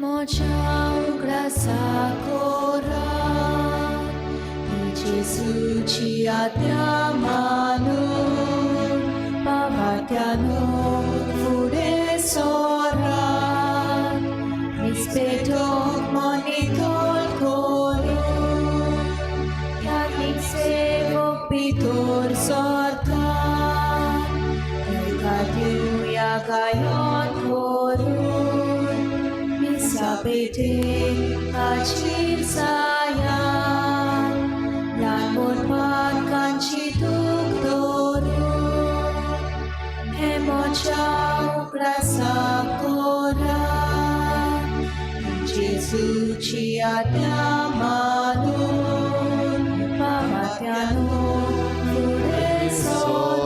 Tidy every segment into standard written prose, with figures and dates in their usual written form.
Emoção, graça, cora, e Jesus te adamano, pavatiano, furesora, respeto, monitor, coro, yakin sevo, pitor, sorta, yukadyu, yakayon, coro, Sapete kacir sayang Lamun kanci tuktoru Emocau rasa koran Jesu ciada manun Pamatianu furesoran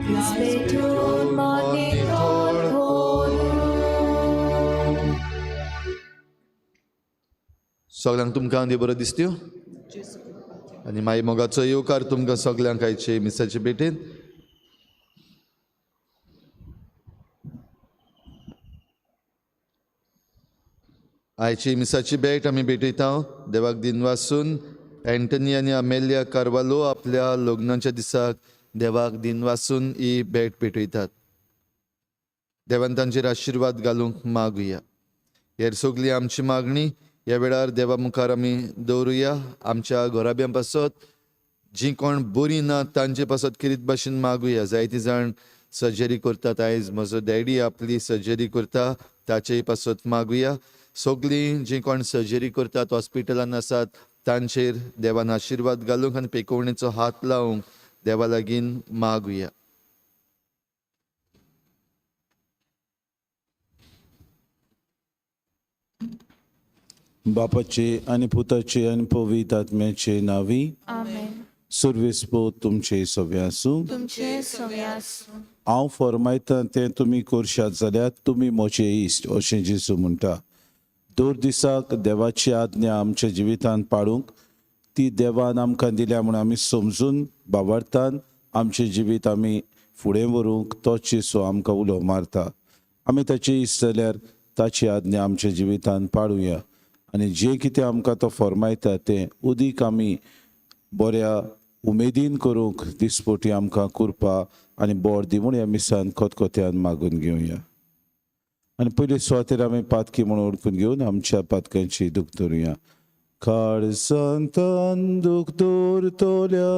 Respetun monitor सगळ्यांक तुमकां देव बरो दिसत्यो आनी मागीर मोगाचो येवकार तुमकां सगळ्यांक आयचे मिसाचे भेटेन. आयची मिसाची भेट आमी भेटयता देवाक दिन वासून. एंटनी आनी अमेलिया कार्वालो आपल्या लग्नाच्या दिसाक देवाक दिन वासून ही भेट भेटयतात. देवान तांचेर आशिर्वाद घालूंक मागुया. हेर सगळी आमची मागणी ह्या वेळार देवा मुखार आमी दवरुया. आमच्या घोराब्यां पासत जी कोण बरी ना तांचे पासत किरीत भाशेन मागुया. जायती जाण सर्जरी करतात. आयज म्हजो डॅडी आपली सर्जरी करता ताचेय पासत मागुया. सगळीं जी कोण सर्जरी करतात हॉस्पिटलान आसात तांचेर देवान आशिर्वाद घालूंक आनी पेकोवणेचो हात लावंक देवा लागीं मागुया. बापाचे आनी पुताचे आनी पवित्र आत्म्याचे नावी Amen. सुरवेस्पो तुमचे सव्या आसूं. तुमचे सगळे आसूं. हांव फरमायता तें तुमी करशात जाल्यार तुमी म्हजे इश्ट अशें जेजू म्हणटा. दर दिसाक देवाची आज्ञा आमच्या जिवितांत पाळूंक ती देवान आमकां दिल्या म्हूण आमी समजून बाबार्थान आमचें जिवीत आमी फुडें व्हरूंक तोच जेजू आमकां उलो मारता. आमी ताचे इश्ट जाल्यार ताची आज्ञा आमच्या जिवितांत पाळुया आनी जें कितें आमकां तो फरमायता तें उदीक आमी बऱ्या उमेदीन करूंक दिसपोटी आमकां कृपा आनी बोर दी म्हूण ह्या मिसान खतखत्यान मागून घेवया. आनी पयलीं सुवातेर आमी पातकी म्हणून ओळखून घेवन आमच्या पातकांची दूख धरुया. काळजांतान दूख दवरतल्या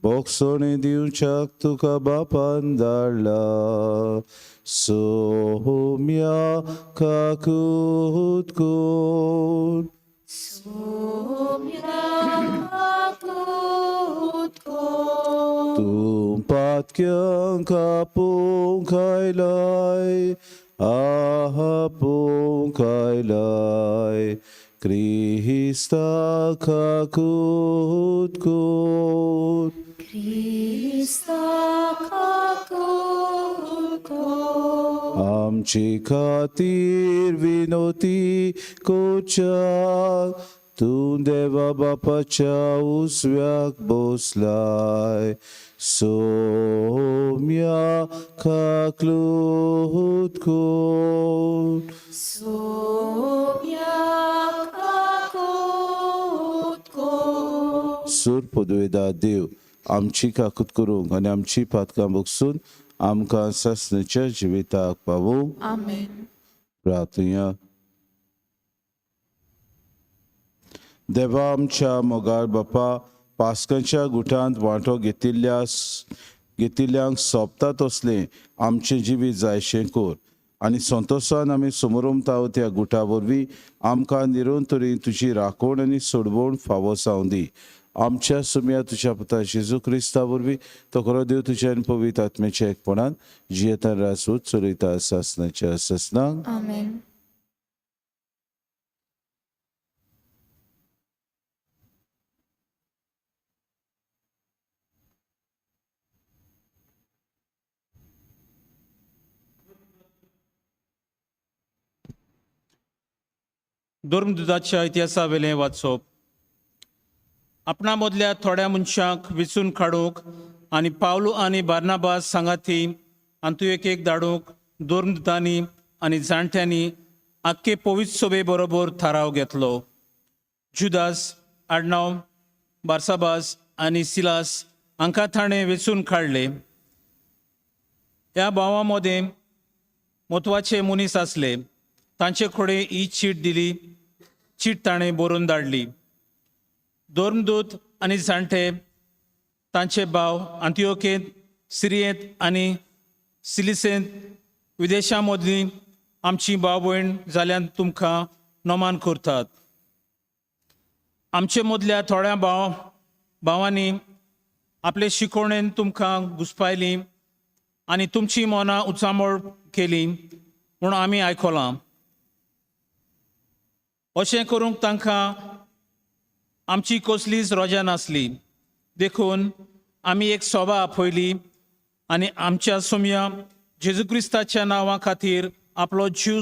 बोगसोणें दिवच्याक तुका बापान धाडला. सोम्या काकूत कोण तूं पातक्यांक आपोवंक आयलाय आपोवंक आयलाय. क्रिस्ताक काकूत कोण आमची खातीर विनोती कोच्याक तूं देवा बापाच्या उसव्याक बसलाय. सोम्या काकूत कोण सूर पदवेदा देव आमची काकूत करूंक आनी आमची पातकां बगसून आमकां ससणेच्या जिविताक पावूंक. Amen. प्रार्थया. देवा आमच्या मोगाळ बापा पास्कांच्या गुठांत वांटो घेतिल्ल्यांक सोंपता तसलें आमचें जिवीत जायशें कर आनी संतोशान आमी समोरुमता त्या गुठा वरवीं आमकां निरंतरी तुजी राखण आनी सोडवण फावो जावं दी. आमच्या सुम्या तुज्या पुता जेजू क्रिस्ता वरवीं तो खरो देव तुज्या आनी पवित्र आत्म्याच्या एकपणान जियेता रासूत चलयता सासणाच्या ससनाक. Amen. धर्मदुताच्या इतिहासा वेलें वाचप. आपणा मदल्या थोड्या मनशांक विचून काडूंक आनी पावलो आनी बार्नाबास सांगाती अंतुयेक धाडूंक धर्मदुतांनी आनी जाणट्यांनी आख्खे पवित्र सभे बरोबर थाराव घेतलो. जुदास, आडनांव बारसाबास आनी सिलास हांकां ताणें वेचून काडले. ह्या भावां मदें म्हत्वाचे मनीस आसले. तांचे कडेन ही चीट दिली. चीट ताणें बरोवन धाडली. धर्मदूत आनी जाणटे तांचे भाव अंत्योकेंत, सिरियेंत आनी सिलिसेंत विदेशां मदलीं आमची भाव भयण जाल्ल्यान तुमकां नोमान करतात. आमचे मदल्या थोड्या भावांनी आपले शिकवणेन तुमकां घुस्पायली आनी तुमची मनां उचामळ केली म्हूण आमी आयकलां. अशें करूंक तांकां आमची कसलीच रजा नासली. देखून आमी एक सभा आपयली आनी आमच्या सोम्या जेजू क्रिस्ताच्या नांवा खातीर आपलो जीव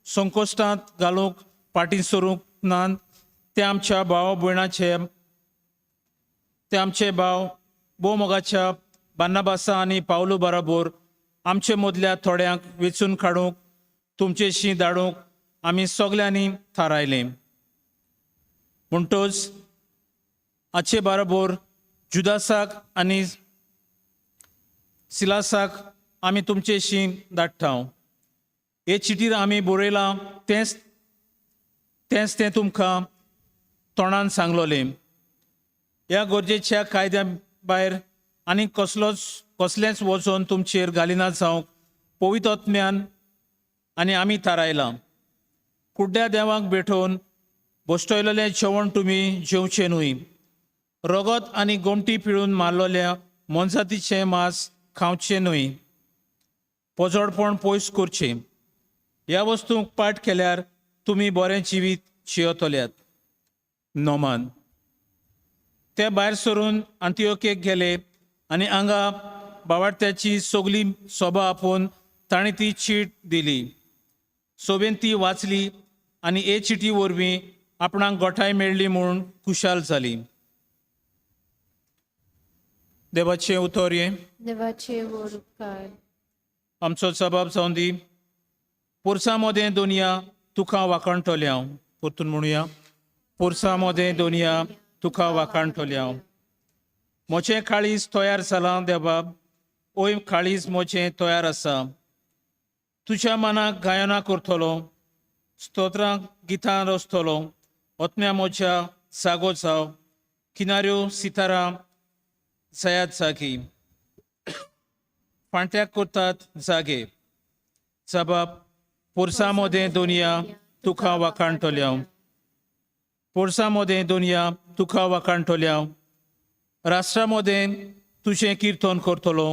संकोश्टांत घालूंक फाटीं सरूंक ना. ते आमच्या भाव भयणाचे आमचे भाव भोवमोगाच्या बार्नाबासा आनी पावलो बरोबर आमचे मदल्या थोड्यांक वेचून काडूंक तुमचेशी धाडूंक आमी सगल्यांनी थारायलें. म्हणटच हाचे बरोबर जुदासाक आनी सिलासाक आमी तुमचेशी धाडटा. हे चिटीर आमी बरयलां तेंच तें तुमकां तोंडान सांगलोलें. ह्या गरजेच्या कायद्या भायर आनी कसलेंच वचोन तुमचेर घालिना जावंक पवित्र आत्म्यान आनी आमी थारायलां. कुड्ड्या देवाक भेटोवन बसयलेलें जेवण तुमी जेवचें न्हय. रगत आनी गोमटी पिळून मारलेल्या मोनजातीचें मांस खावचें न्हय. पोजोडपण पयस करचें. ह्या वस्तूंक पाट केल्यार तुमी बरें जिवीत जियेतल्यात. नोमान. ते भायर सरून अंत्योकेक गेले आनी हांगा भावार्थ्याची सगली सभा आपोवन ताणें ती चीट दिली. सभेन ती वाचली आनी हे चिटी वरवीं आपणाक गोठाय मेळ्ळी म्हूण खुशाल जाली. देवाचें उतर हें. देवाचे उपकार. आमचो जबाब जावन दी. पोरसां मदें दोनया तुका वाखाणटलें हांव. परतून म्हणुया. पोरसां मदें दोनया तुका वाखाणटलें हांव. म्हजें काळीज तयार जालां देवा. ओय काळीज म्हजें तयार आसा. तुज्या मनाक गायनां करतलो. स्तोत्रां गितां रचतलो. ओतम्या म्हज्या जागो जाव. किनाऱ्यो सितारां जायात जागी. फांट्याक करतात जागे. जबाब. पोरसां मदें दोनया तुका वाखाणटलें हांव. पोरसां मदें दोनया तुका वाखाणटलें हांव. राष्ट्रां मदें तुजें किर्तन करतलो.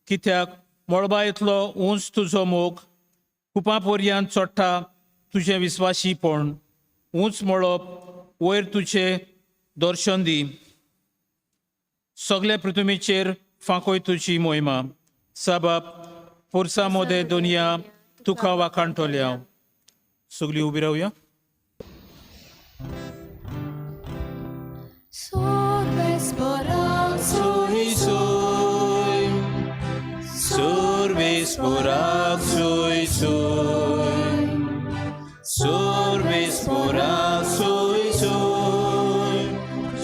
कित्याक मळबा इतलो उंच तुजो मोग. खुपां पर्यंत चोडटा तुजें विस्वाशीपण. उंच मळब वयर तुजें दर्शन दी. सगळे पृथ्वीचेर फांकोय तुजी मोहिमा. जबाब. पोरसां मदें दोनया तुका वाखाणटलें हांव. सगळीं उबी रावया. Sorbes porak Soy, soy. Sorbes porak soy, soy. Sorbes porak soy, soy.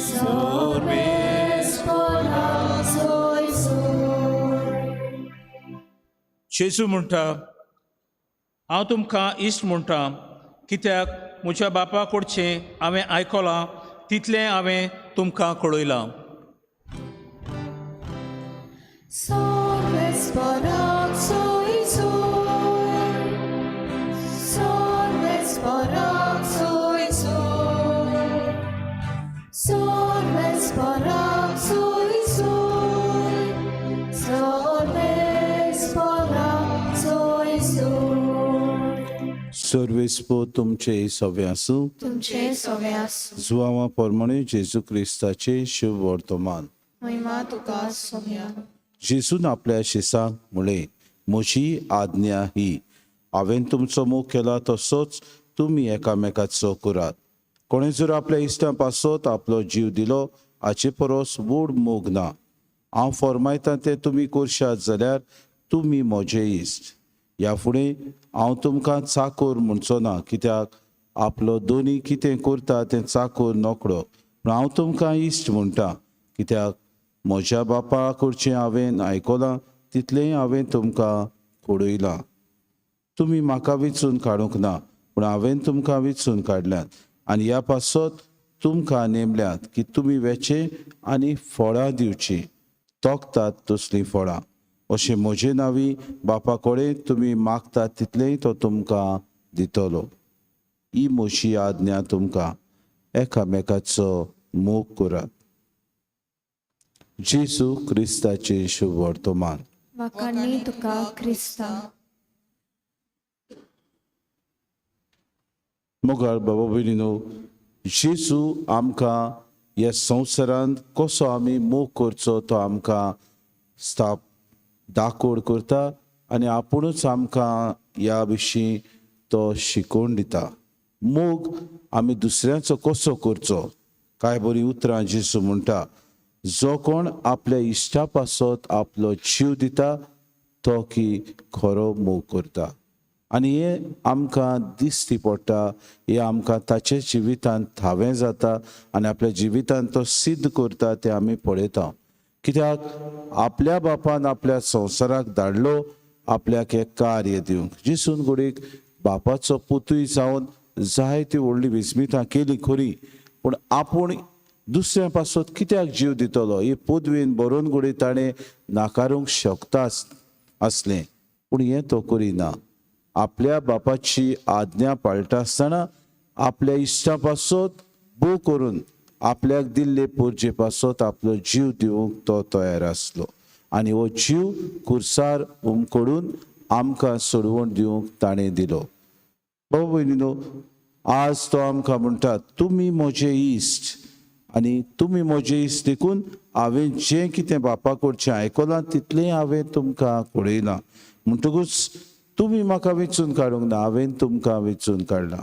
Sorbes porak soy soy. जेजू म्हणटा हांव तुमकां इश्ट म्हणटा. कित्याक म्हज्या बापा कडचें हांवें आयकलां तितलें हांवें तुमकां कळयलां. Sorbes porak soy soy. Sorbes porak soy soy. Sorbes porak soy soy. Sorbes porak soy soy. सर्वेस्पो तुमचे सवे आसूं. तुमचे सवे आसूं. जुआंवा पोरमणे जेजू क्रिस्ताचे शुभ वर्तमान. महिमा तुका सोम्या. जेजून आपल्या शिसांक म्हळें म्हजी आज्ञा ही. हांवें तुमचो मोग केला तसोच तुमी एकामेकाचो करात. कोणें जर आपल्या इश्टां पासत आपलो जीव दिलो हाचे परस व्हड मोग ना. हांव फरमायतां तें तुमी करशात जाल्यार तुमी म्हजे इश्ट. ह्या फुडें हांव तुमकां चाकोर म्हणचो ना, कित्याक आपलो दोनी कितें करता तें चाकोर नोकळो, पूण हांव तुमकां इश्ट म्हणटा, कित्याक म्हज्या बापा कडचें हांवें आयकलां तितलें हांवें तुमकां कळयलां. तुमी म्हाका वेंचून काडूंक ना, पूण हांवें तुमकां वेंचून काडल्यात आनी ह्या पासत तुमकां नेमल्यात की तुमी वेचे आनी फळां दिवची, तोखतात तसलीं फळां. अशें म्हजे नांवी बापा कडेन तुमी मागतात तितलेंय तो तुमकां दितलो. ही म्हजी आज्ञा तुमकां, एकामेकाचो मोग करात. जेजू क्रिस्ताचें शुभ वर्तमान. वाखाणणी तुका क्रिस्ता. मोगाळ बाबा भयणीनो, जेजू आमकां ह्या संवसारांत कसो आमी मोग करचो तो आमकां दाखोड करता आनी आपुणूच आमकां ह्या विशीं तो शिकोवन दिता. मोग आमी दुसऱ्याचो कसो करचो, कांय बरीं उतरां जेजू म्हणटा, जो कोण आपल्या इश्टा पासत आपलो जीव दिता तो की खरो मोग करता. आनी हें आमकां दिश्टी पडटा, हें आमकां ताचे जिवितांत थावें जाता आनी आपल्या जिवितांत तो सिद्ध करता तें आमी पळयता. कित्याक आपल्या बापान आपल्या संवसाराक धाडलो आपल्याक हें कार्य दिवंक. जेजून घडीक बापाचो पुतूय जावन जायती व्हडली विस्मितां केली खरी, पूण आपूण दुसऱ्या पासत कित्याक जीव दितलो ही पदवेन बरोवन घडये ताणें नाकारूंक शकता आसलें, पूण हें तो करिना. आपल्या बापाची आज्ञा पाळटा आसतना आपल्या इश्टा पासत भोव करून आपल्याक दिल्ले पोरजे पासत आपलो जीव दिवंक तो तयार आसलो आनी हो जीव कुर्सार उमकडून आमकां सोडवण दिवंक ताणें दिलो. भाव भयणीनो, आज तो आमकां म्हणटा, तुमी म्हजे इश्ट आनी तुमी म्हजे इश्ट देखून हांवें जें कितें बापा कडचें आयकलां तितलें हांवें तुमकां कळयलां. म्हणटकूच तुमी म्हाका वेंचून काडूंक ना, हांवें तुमकां वेंचून काडलां.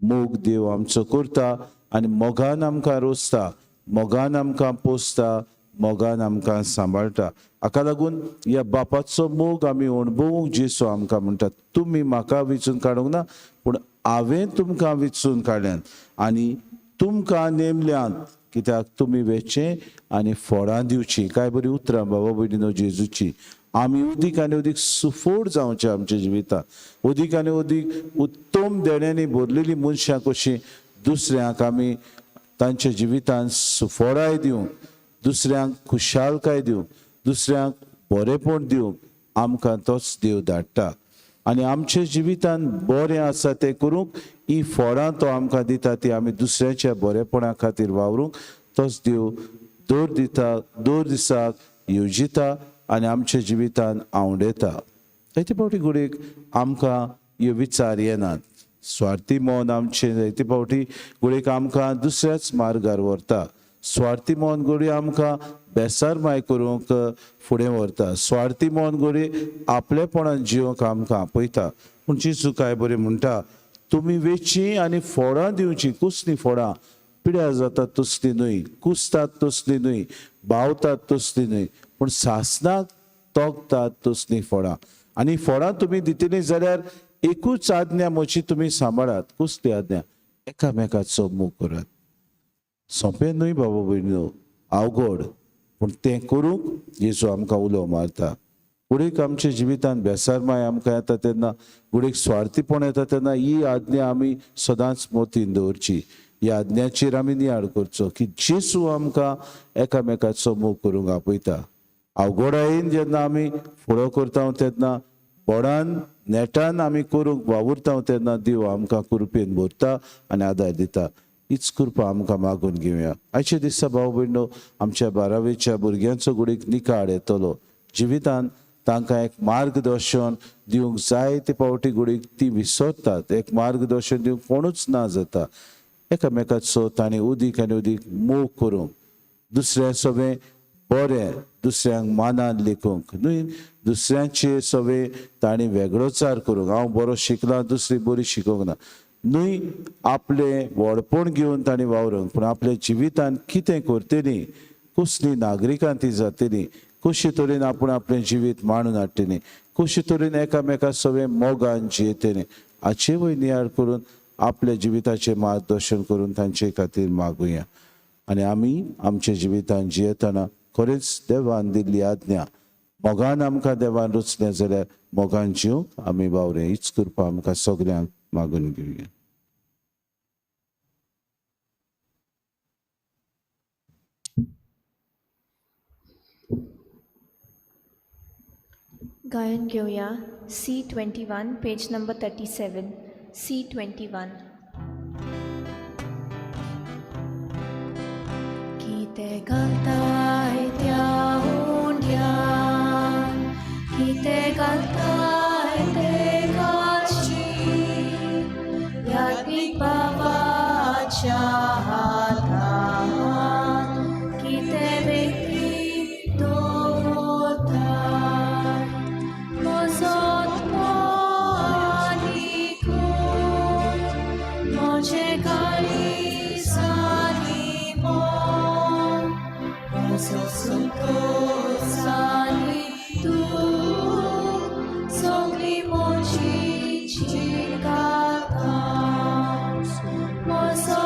मोग देव आमचो करता आनी मोगान आमकां रोसता, मोगान आमकां पोसता, मोगान आमकां सांबाळटा. हाका लागून ह्या बापाचो मोग आमी अणभवूंक जेजू आमकां म्हणटा, तुमी म्हाका वेंचून काडूंक ना, पूण हांवें तुमकां वेंचून काडल्यात आनी तुमकां नेमल्यात, कित्याक तुमी वेचें आनी फळां दिवची. काय बरीं उतरां बाबा भयणीनो जेजूची. आमी उदीक आनी उदीक सुफोड जावचें आमच्या जिवितांत, उदीक आनी उदीक उत्तम देण्यांनी भरलेलीं मनशां कशीं दुसऱ्यांक आमी तांच्या जिवितांत सुफोडाय दिवंक, दुसऱ्यांक खुशालकाय दिवंक, दुसऱ्यांक बरेपण दिवंक आमकां तोच देव धाडटा. आनी आमच्या जिवितांत बरें आसा तें करूंक ही फळां तो आमकां दिता, ती आमी दुसऱ्याच्या बरेपणा खातीर वावरूंक तोच देव दर दिसाक येवजिता आनी आमच्या जिवितांत आवडयता. जायते फावटी घडीक आमकां ह्यो विचार येनात, स्वार्थी मन आमचें जायते फावटी घडीक आमकां दुसऱ्याच मार्गार व्हरता. स्वार्थी मन घडी आमकां बेसारमाय करूंक फुडें व्हरता. स्वार्थी मन घडी आपलेपणान जिवंक आमकां आपयता. पूण जेजू काय बरें म्हणटा, तुमी वेचीं आनी फळां दिवचीं. कसलीं फळां? पिड्यार जातात तसलीं न्हय, कुसतात तसलीं न्हय, भावतात तसलीं न्हय, पूण सासणाक तोखतात तसलीं फळां. आनी फळां तुमी दितलीं जाल्यार एकूच आज्ञा म्हजी तुमी सांबाळात. कसली आज्ञा? एकामेकाचो मोग करात. सोंपें न्हय बाबा भयणीनो, अवघड, पूण तें करूंक जेजू आमकां उलो मारता. घडीक आमच्या जिवितांत बेसारमाय आमकां येता तेन्ना, घडीक स्वार्थीपण येता तेन्ना ही आज्ञा आमी सदांच मोतीन दवरची. ह्या आज्ञाचेर आमी नियाळ करचो की जेजू आमकां एकामेकाचो मोग करूंक आपयता. अवघडायेन जेन्ना आमी फुडो करता तेन्ना, व्हडान नेटान आमी करूंक वावुरता तेन्ना देव आमकां कृपेन भरता आनी आदार दिता. हीच कृपा आमकां मागून घेवया. आयच्या दिसा भाव भयणो, आमच्या 12वेच्या भुरग्यांचो घडीक निकाळ येतलो. जिवितांत तांकां एक मार्गदर्शन दिवंक जायते फावटी घडीक ती विसरतात. एक मार्गदर्शन दिवंक कोणूच ना जाता. एकामेकाचो ताणें उदीक आनी उदीक मोग करूंक, दुसऱ्या सगळें बरें दुसऱ्यांक मानान लेखूंक न्हय, दुसऱ्यांचे सगळें ताणें वेगळोचार करूंक. हांव बरो शिकलां, दुसरी बरी शिकोंक ना न्हय, आपलें व्हडपण घेवन ताणें वावरूंक. पूण आपल्या जिवितांत कितें करतलीं, कसलीं नागरिकां तीं जातलीं, कशे तरेन आपूण आपलें जिवीत मांडून हाडटलीं, कशे तरेन एकामेका सगळे मोगान जियेतलीं हाचे वय नियाळ करून आपल्या जिविताचें मार्गदर्शन करून तांचे खातीर मागुया. आनी आमी आमच्या जिवितान जियेतना खरेंच देवान दिल्ली आज्ञा मोगान आमकां देवान रुचलें जाल्यार मोगान जिवंक आमी वावरें. हीच कृपा आमकां सगळ्यांक मागून घेवया. गायन घेऊया C21 पेज नंबर 37. C21. कितें घालताय त्या हुंड्यान, कितें घालताय ते घालची, यादीक बाबाच्या हातान कितें व्यक्ती दवरताय. म्हजे काळीजानी मोग, म्हजो संतोषानी तूं, सगळी म्हजी जीण घालता. म्हजो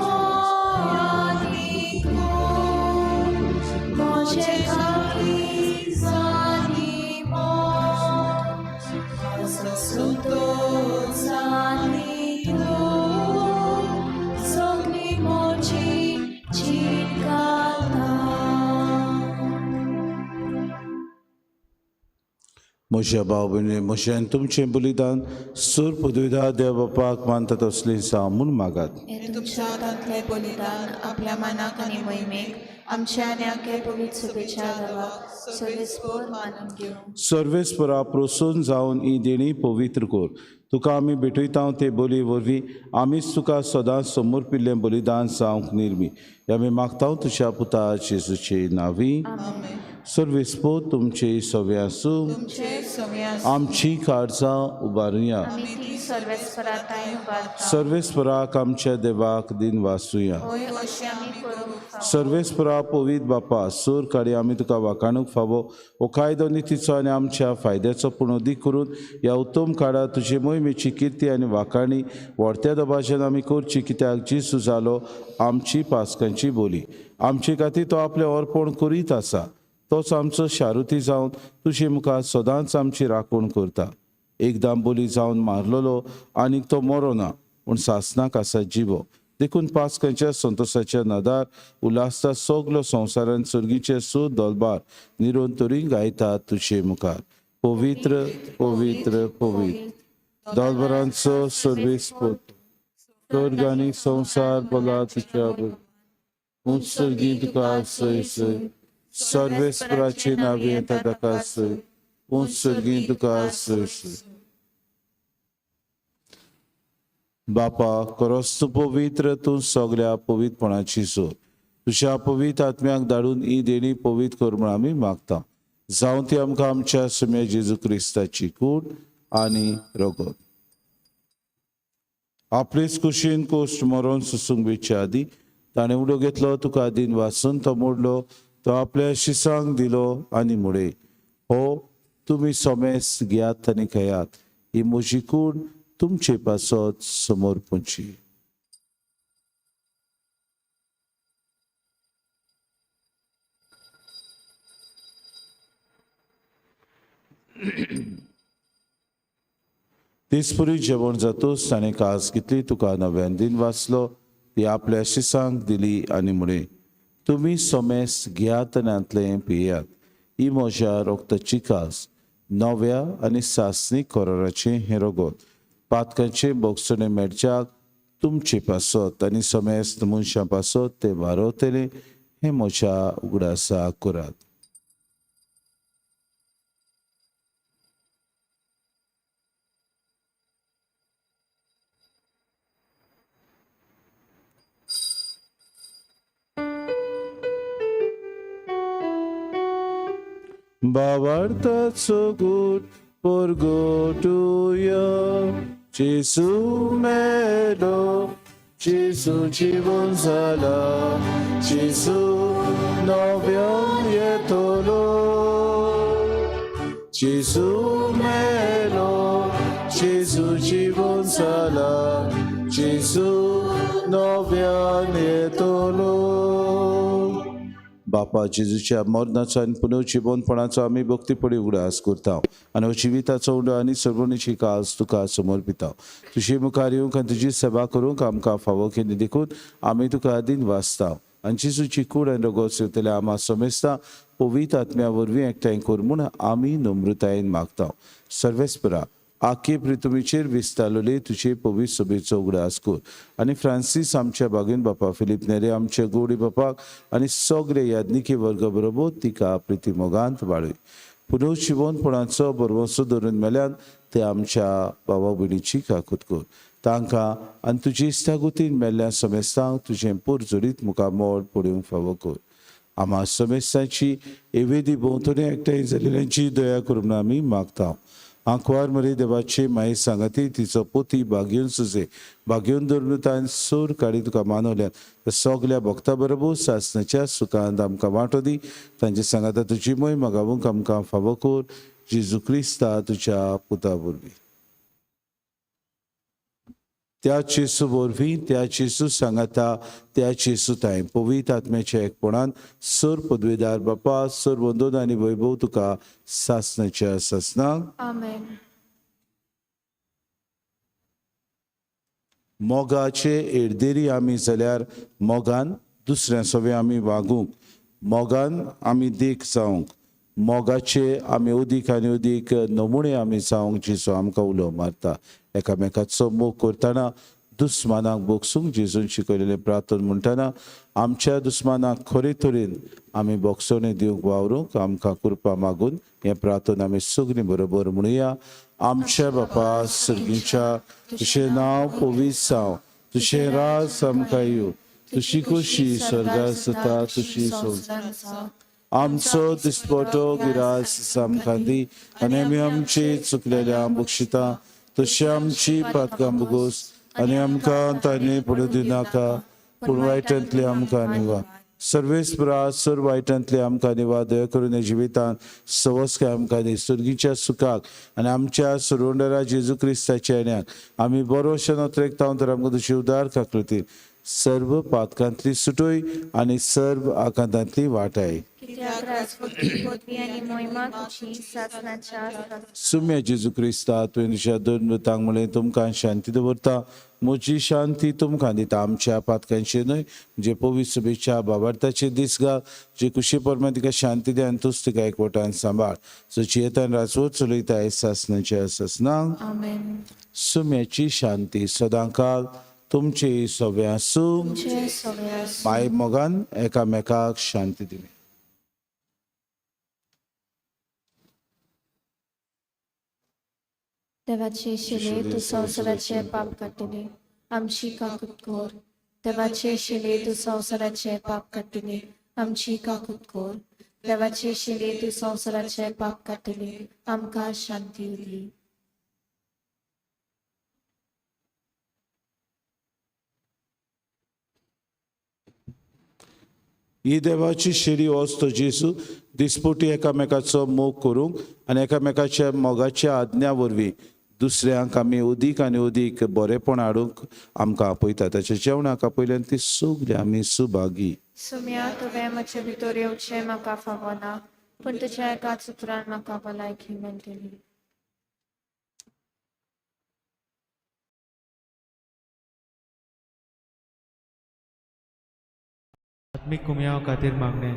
आत्मानी तूं, म्हजे काळीजानी मोग, म्हजो संतोषानी म्हज्या भाव भयणी, म्हजें तुमचें बलिदान सूर पदवीदार देव बापाक मानता तसलें जावं म्हूण मागात. हे तुमच्या हातांतलें बलिदान आपल्या मनाक आनी मोहिमेक आमच्या आनी आख्या पवित्र सभेच्या देवाक सर्वेस्पर मानून घेवं. सर्वेस्परा प्रोसून जावन ही देणी पवित्र कर. तुका आमी भेटयता ते बली वरवीं आमीच तुका सदांच समर्पिल्लें बलिदान जावंक निर्मी. हे आमी मागता तुज्या पुता जेजूचे नांवी. सर्वेस्पर तुमचे सवे आसूं. आमची काळजां उबारुया. सर्वेस्पराक आमच्या देवाक दिन वाचुया. सर्वेस्परा पवित्र बापा, सूर काडी आमी तुका वाखाणूक फावो हो कायदो नितीचो आनी आमच्या फायद्याचो पुणोदी करून ह्या उत्तम काळात तुजे मोहिमेची किर्ती आनी वाखाणी व्हडत्या दबाज्यान आमी करची, कित्याक जेजू जालो आमची पासकांची बोली. आमचे खातीर तो आपलें अर्पण करीत आसा. तोच आमचो शारुती जावन तुजे मुखार सदांच आमची राखण करता. एकदां बोली जावन मारलेलो आनीक तो मरो ना, पूण सासनाक आसा जिवो. देखून पासकांच्या संतोशाच्या नदार उल्हासता सगलो संवसारान सर्गीचे सूर दोलबार निरोंतरी गायतात तुजे मुखार. पवित्र पवित्र पवित्र दोलबारांचो सर्वेस्पर, स्वर्ग आनी संवसार बला तुज्या उंच सर्गी तुका सय सय. सर्वेस्पराची नावे येता ताका सय, उंच सर्गी तुका सय सय. बापा, खरोच तूं पवित्र, तूं सगळ्या पवित्रपणाची सोर. तुज्या पवित्र आत्म्याक धाडून ही देणी पवित्र कर म्हूण आमी मागता. जावं ती आमकां आमच्या सुम्या जेजू क्रिस्ताची कूड आनी रगत. आपलेच कुशीन कोश्ट मरोन सुसूंक वेच्या आदी ताणें उडो घेतलो, तुका दिन वाचून तो मोडलो, तो आपल्या शिसांक दिलो आनी मुळे. हो तुमी सोमेस घेयात आनी खयात. ही म्हजी कूड तुमचे पासत समर्पणची. दिसपुरी जेवण जातूच ताणें कास घेतली, तुका नव्यान दिन वाचलो, ती आपल्या शिसांक दिली आनी म्हणे, तुमी सोमेस घेयात आनी आंतलें पियेयात. ही म्हज्या रोगताची कास, नव्या आनी सासणी कराराचें हें रगत. पातकांचे बोगसणे मेळच्याक तुमचे पासत आनी सोमेस मनशां पासत ते वारवतले. हें म्हज्या उगडासा करात. Bavartazo good porgotuya, Jesu melo, Jesu জীবন zala, Jesu novion yetolo. जेजू मेलो, जेजू जीवन जाला, जेजू नव्यान येतलो. बापा जेजूच्या मरणाचो आनी पुनर्जीवनपणाचो आमी भक्तीपडी उगडास करता आनी हो जिविताचो उंडो आनी सर्वणीची कास तुका समर्पिता. तुजी मुखार येवंक आनी तुजी सेवा करूंक आमकां फावो केली देखून आमी तुका आदीन वाचता आनी जेजूची कूड आनी रगत सेवतले आमा समेस्ता पवित्र आत्म्या वरवीं एकठांय कर म्हूण आमी नम्रतायेन मागता. सर्वेस्परा आखे प्रितुमीचेर विस्तारलेले तुजे पवित्र सभेचो उगडास कर आनी फ्रांसीस आमच्या बागेन बापा फिलीप नेरे आमच्या गोडी बापाक आनी सगळे याज्ञिकी वर्ग बरोबर तिका प्रिती मोगांत वाडय. पुनर्जीवनपणाचो बरवंसो धरून मेल्यान ते आमच्या भावा भयणीची काकूत कर. तांकां आनी तुजे इश्टागुतीन मेल्ल्या समेस्तांक तुजें पुरजोरीत मुखामोल पडूंक फावो कर. आमा समेस्तांची एवेदी भोंवतणी एकठांय जाल्ल्यांची दया करून आमी मागता. आंकवार मरे देवाचे माई सांगाती तिचो पोती भाग्योन सुजे भाग्योन धरून तान सोर काडी तुका मानवल्यात सगल्या भक्ता बरोबर सासणाच्या सुखांत आमकां वांटो दी. तांचे सांगाता तुजी मोय मागावूंक आमकां फावो कर. जेजू क्रिस्ता तुज्या पुता वरवीं. त्या जेजू वरवीं त्या जेजू सांगाता त्या जेजू ताय पवित्र आत्म्याच्या एकपणान सर पदवीदार बापा सर वंदन आनी वैभव तुका सासणाच्या सासनाक. आमेन. मोगाचे एर्देरी आमी जाल्यार मोगान दुसऱ्या सोबे आमी वागूंक, मोगान आमी देख जावंक, मोगाचे आमी उदीक आनी उदीक नमुणे आमी जावंक जेजू आमकां उलो मारता. एकामेकाचो मोग करतना दुस्मानाक बोगसूंक जेजून शिकयलेले प्रार्थना म्हणटना आमच्या दुस्मानाक खरे तरेन आमी बोगसोवणे दिवंक वावरूंक आमकां कृपा मागून हें प्रार्थना आमी सगळीं बरोबर म्हणुया. आमच्या बापा सर्गीच्या तुजें नांव पवित्र जावं, तुजें राज आमकां येवं, तुजी खुशी स्वर्गांत जाता तशी आमचो दिसपटो गिरास आमकां दी आनी आमी आमची चुकलेल्या बक्षिता तशी आमची पातकां बुगोस आनी आमकां तांणी पडूं दिनाका पूण वायटांतली आमकां निवार. सर्वेस्परा सर वायटांतली आमकां निवार. दया करून ह्या जिवितांत सवस्काय आमकां दी. सुर्गीच्या सुखाक आनी आमच्या सुरवंडरा जेजू क्रिस्ताच्या येण्याक आमी बरो नोत्रेक तावन तर आमकां तुजी उदार काकृती सर्व पातकांतली सुटोय आनी सर्व आकांतांतली वाटाय. सुम्या जेजू क्रिस्ता तुवें तुज्या दोन मृतांक म्हळें तुमकां शांती दवरता. म्हजी शांती तुमकां दिता. आमच्या पातकांची न्हय जे पवित्र सभेच्या भावार्थाचे दीस घाल. जे कुशी परमे तिका शांती दे आनी तूंच तिका एकवटान सांबाळ. सची येतान राजवट चलयताय सासणाच्या सासनाक. सुम्याची शांती सदांकाल तुमचे सगळे आसूं. माय मोगान एकामेकाक शांती दिवं. देवाचे शिले तू संवसाराचे पाप काडटले आमची काकूत कर. देवाचे शिले तू संवसाराचे पाप काडटले आमची काकूत कर. देवाचे शिले तू संवसाराचे पाप काडटले आमकां शांती दी. ही देवाची शिरी वस्त जेजू दिसपोटी एकामेकाचो मोग करूंक आनी एकामेकाच्या मोगाच्या आज्ञा वरवीं दुसऱ्यांक आमी उदीक आनी उदीक बरेपण हाडूंक आमकां आपयता. ताच्या जेवणाक आपयल्यान ती सगळीं आमी सुभागी. सुम्या तुवें म्हजे भितर येवचें म्हाका फावो ना पूण तुज्या एकाच उतरान म्हाका भलायकी मेळटली. आत्मिक कुमयाव खातीर मागणे.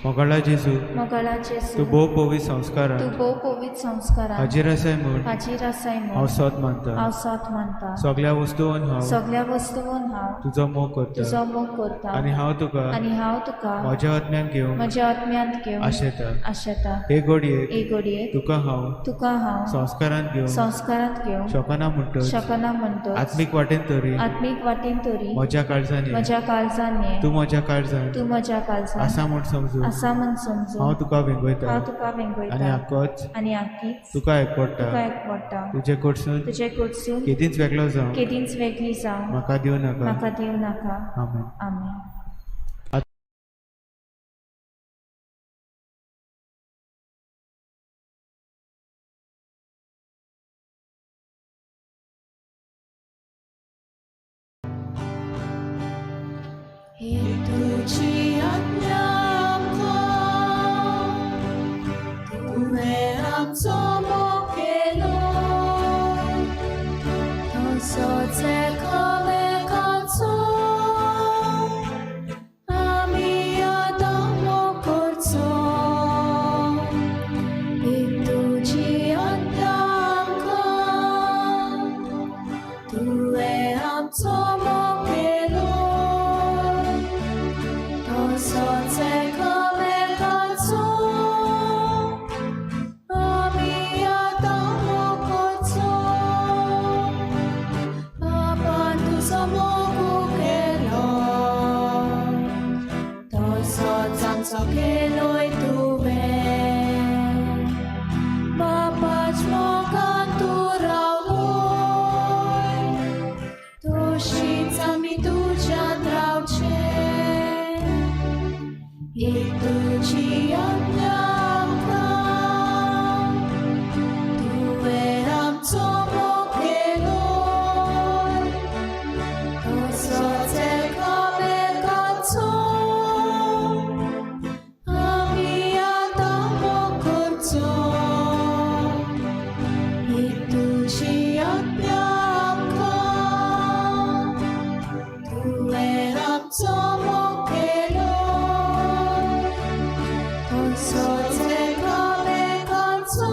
मोगाळा जेजू मोगाळा जेजू तूं भोव पवित्र संस्कारान तू भोव पवित्र संस्कारान हाजीर आसाय म्हूण हाजीर आसाय हांव म्हूण सोत मानता. हांव साथ मानता. सगळ्या वस्तूंवन हांव सगळ्या वस्तूंवन हांव तुजो मोग करता तुजो मोग करता आनी हांव तुका म्हज्या आत्म्यान घेवंक म्हज्या आत्म्यांत घेवन आशेता. हे घडयेक एक घडये तुका हांव संस्कारांत घेवन शकना म्हणटच आत्मीक वाटेन तरी म्हज्या काळजान ये. तूं म्हज्या काळजान आसा म्हूण समजून हांव तुका वेंगयता आनी आख्खोच तुका एकवडटा. तुजे कडसून केदींच वेगळो जावं म्हाका दिवं नाका. आमेन. तुझी आज्ञा आमकां तुवें आमचो मोखेलो तसोच एकामेकाचो आमी आदामो करचो एक तुझी आज्ञा आमकां तुवें आमचो मोखेलो तसोच एकामेकाचो आमी आदामो करचो बापान तुजो मोग केलो तसोच आमचो केलोय तुवें बापाच मोगान तूं रावलोय तशींच आमी तुज्यान रावचे एक तुजी आज्ञा आमकां तुवें आमचो मोखेलो तसोच एकामेकाचो आमी आदामो करचो एक तुजी आज्ञा आमकां तुवें आमचो मोखेलो तसोच एकामेकाचो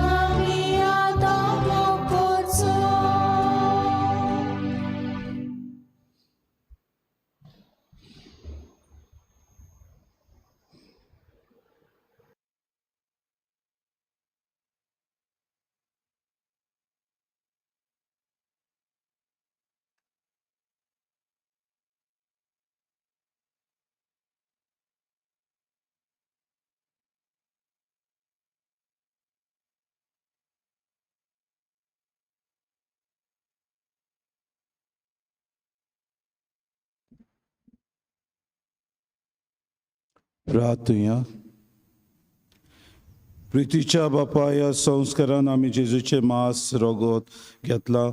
आमी आदामो करचो प्रार्थुया प्रितीच्या बापा ह्या संस्कारान आमी जेजूचे मास रोगोत घेतला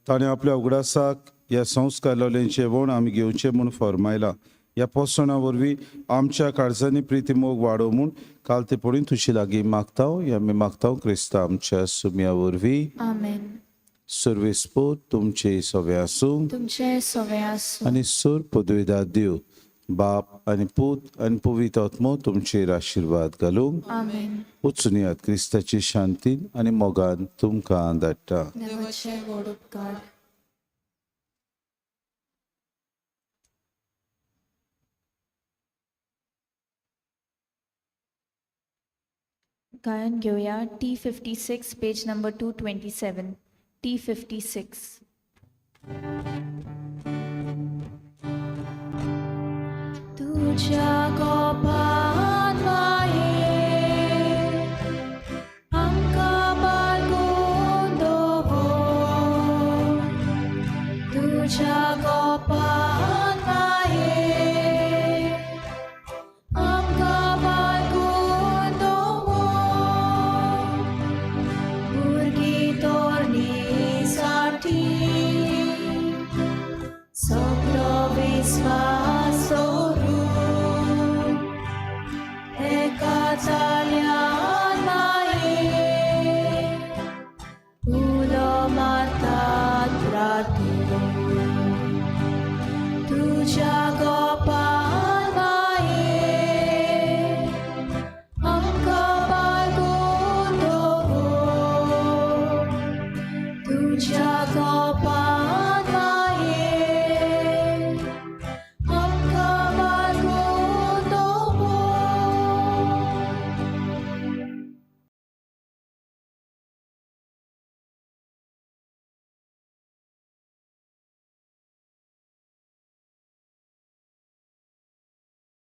ताणें आपल्या उगडासाक ह्या संस्कार लोलेंचे जेवण आमी घेवचें म्हूण फरमायला ह्या पोसणा वरवीं आमच्या काळजांनी प्रिती मोग वाडोव म्हूण काल ते पडून तुजे लागीं मागतांव हे आमी मागतांव क्रिस्ता आमच्या सुम्या वरवीं आमेन सर्वेस्पोत तुमचे सवे आसूं तुमचे सवे आसूं आनी सोर पदवीदार देव बाप आनी पूत आनी पवित्र आत्मो तुमचेर आशिर्वाद घालूंक आमेन वचून येयात क्रिस्ताची शांतीन आनी मोगान तुमकां धाडटा देवाचे व्हड उपकार गायन घेऊया T56 पेज नंबर 227 T56 तुझ्या गोपान माये आमकां बाळगून दवर तुझ्या गोपान माये आमकां बाळगून दवर भुरगीं तोरणी साठी सगळो विस्वास दवरून एका जाल्यार माये उलो मारतात रातून तुझ्या गोपान माये आमकां बाळगून दवर तुझ्या गोपान